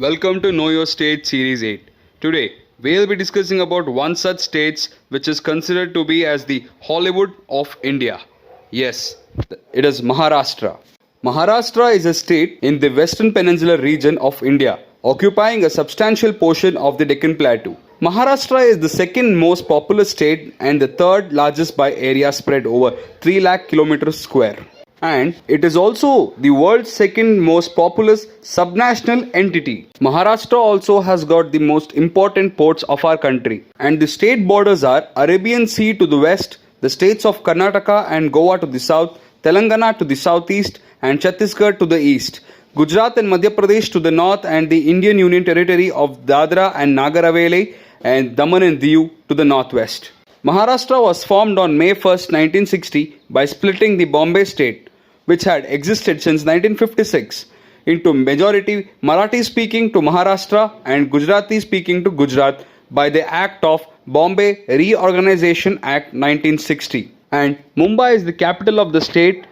Welcome to Know Your State Series 8. Today, we'll be discussing about one such state which is considered to be as the Hollywood of India. Yes, it is Maharashtra. Maharashtra is a state in the western peninsular region of India, occupying a substantial portion of the Deccan Plateau. Maharashtra is the second most populous state and the third largest by area spread over 3 lakh kilometers square. And it is also the world's second most populous subnational entity. Maharashtra also has got the most important ports of our country. And the state borders are Arabian Sea to the west, the states of Karnataka and Goa to the south, Telangana to the southeast, and Chhattisgarh to the east, Gujarat and Madhya Pradesh to the north, and the Indian Union Territory of Dadra and Nagar Haveli and Daman and Diu to the northwest. Maharashtra was formed on May 1st, 1960 by splitting the Bombay state, which had existed since 1956, into majority Marathi speaking to Maharashtra and Gujarati speaking to Gujarat by the Act of Bombay Reorganization Act 1960. And Mumbai is the capital of the state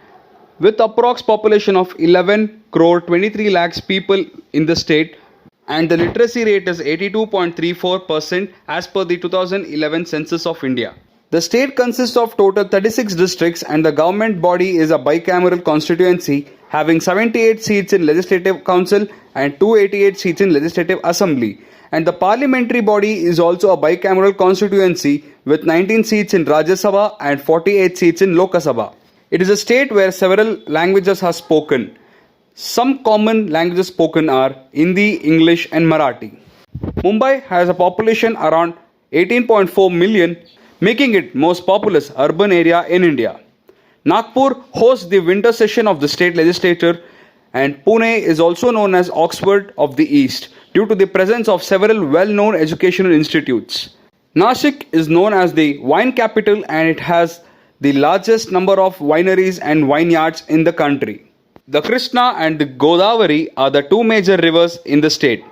with approx population of 11 crore 23 lakhs people in the state, and the literacy rate is 82.34% as per the 2011 census of India. The state consists of total 36 districts and the government body is a bicameral constituency having 78 seats in Legislative Council and 288 seats in Legislative Assembly. And the parliamentary body is also a bicameral constituency with 19 seats in Rajya Sabha and 48 seats in Lok Sabha. It is a state where several languages are spoken. Some common languages spoken are Hindi, English and Marathi. Mumbai has a population around 18.4 million, making it most populous urban area in India. Nagpur hosts the winter session of the state legislature, and Pune is also known as Oxford of the East due to the presence of several well-known educational institutes. Nashik is known as the wine capital and it has the largest number of wineries and vineyards in the country. The Krishna and the Godavari are the two major rivers in the state.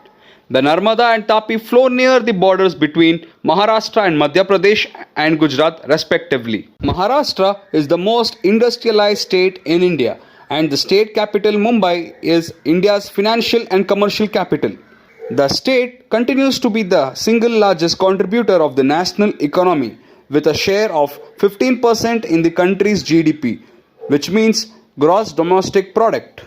The Narmada and Tapi flow near the borders between Maharashtra and Madhya Pradesh and Gujarat respectively. Maharashtra is the most industrialized state in India and the state capital Mumbai is India's financial and commercial capital. The state continues to be the single largest contributor of the national economy with a share of 15% in the country's GDP, which means gross domestic product.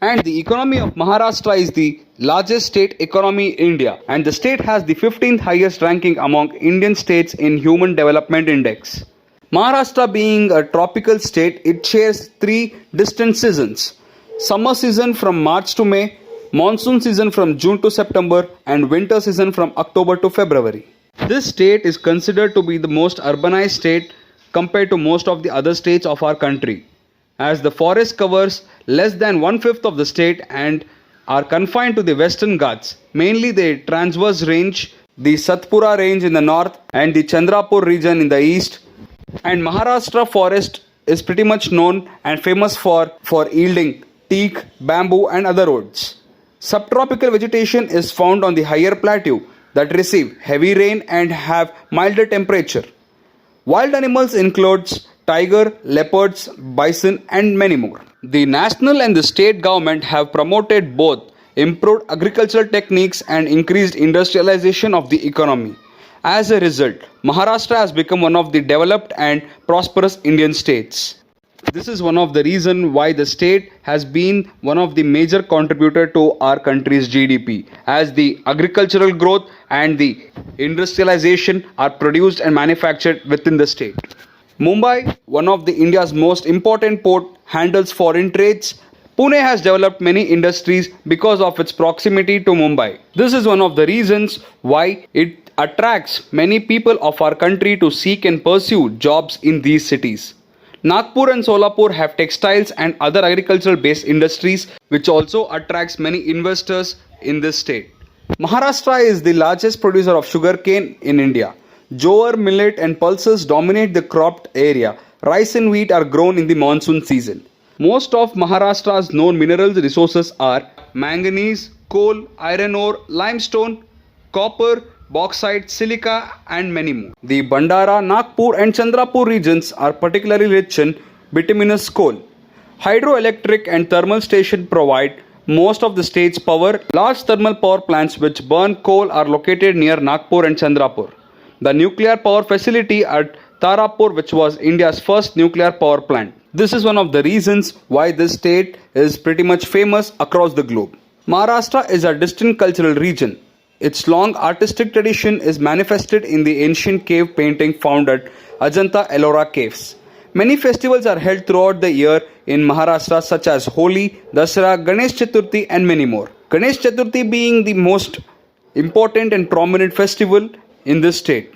And the economy of Maharashtra is the largest state economy in India, and the state has the 15th highest ranking among Indian states in Human Development Index. Maharashtra being a tropical state, it shares three distinct seasons: summer season from March to May, monsoon season from June to September, and winter season from October to February. This state is considered to be the most urbanized state compared to most of the other states of our country, as the forest covers less than 1/5 of the state and are confined to the western Ghats, mainly the Transverse Range, the Satpura Range in the north and the Chandrapur region in the east. And Maharashtra forest is pretty much known and famous for yielding teak, bamboo and other woods. Subtropical vegetation is found on the higher plateau that receive heavy rain and have milder temperature. Wild animals includes tiger, leopards, bison and many more. The national and the state government have promoted both improved agricultural techniques and increased industrialization of the economy. As a result, Maharashtra has become one of the developed and prosperous Indian states. This is one of the reasons why the state has been one of the major contributor to our country's GDP, as the agricultural growth and the industrialization are produced and manufactured within the state. Mumbai, one of the India's most important port, handles foreign trades. Pune has developed many industries because of its proximity to Mumbai. This is one of the reasons why it attracts many people of our country to seek and pursue jobs in these cities. Nagpur and Solapur have textiles and other agricultural based industries which also attracts many investors in this state. Maharashtra is the largest producer of sugarcane in India. Jowar, millet and pulses dominate the cropped area. Rice and wheat are grown in the monsoon season. Most of Maharashtra's known mineral resources are manganese, coal, iron ore, limestone, copper, bauxite, silica and many more. The Bandara, Nagpur and Chandrapur regions are particularly rich in bituminous coal. Hydroelectric and thermal stations provide most of the state's power. Large thermal power plants which burn coal are located near Nagpur and Chandrapur. The nuclear power facility at Tarapur, which was India's first nuclear power plant. This is one of the reasons why this state is pretty much famous across the globe. Maharashtra is a distinct cultural region. Its long artistic tradition is manifested in the ancient cave painting found at Ajanta Ellora caves. Many festivals are held throughout the year in Maharashtra such as Holi, Dasara, Ganesh Chaturthi and many more. Ganesh Chaturthi being the most important and prominent festival in this state.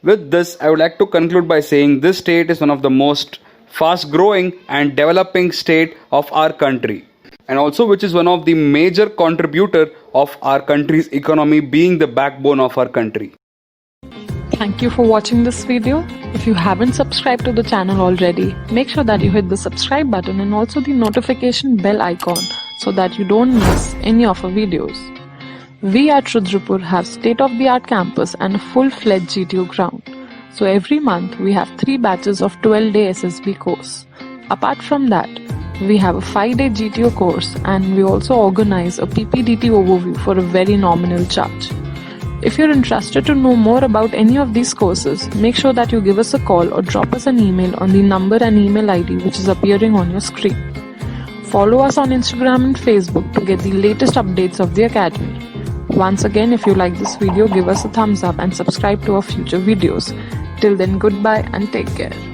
With this, I would like to conclude by saying this state is one of the most fast growing and developing state of our country, and also which is one of the major contributor of our country's economy, being the backbone of our country. Thank you for watching this video. If you haven't subscribed to the channel already, make sure that you hit the subscribe button and also the notification bell icon so that you don't miss any of our videos. We at Rudrapur have state-of-the-art campus and a full-fledged GTO ground. So every month we have 3 batches of 12-day SSB course. Apart from that, we have a 5-day GTO course and we also organize a PPDT overview for a very nominal charge. If you're interested to know more about any of these courses, make sure that you give us a call or drop us an email on the number and email ID which is appearing on your screen. Follow us on Instagram and Facebook to get the latest updates of the Academy. Once again, if you like this video, give us a thumbs up and subscribe to our future videos. Till then, goodbye and take care.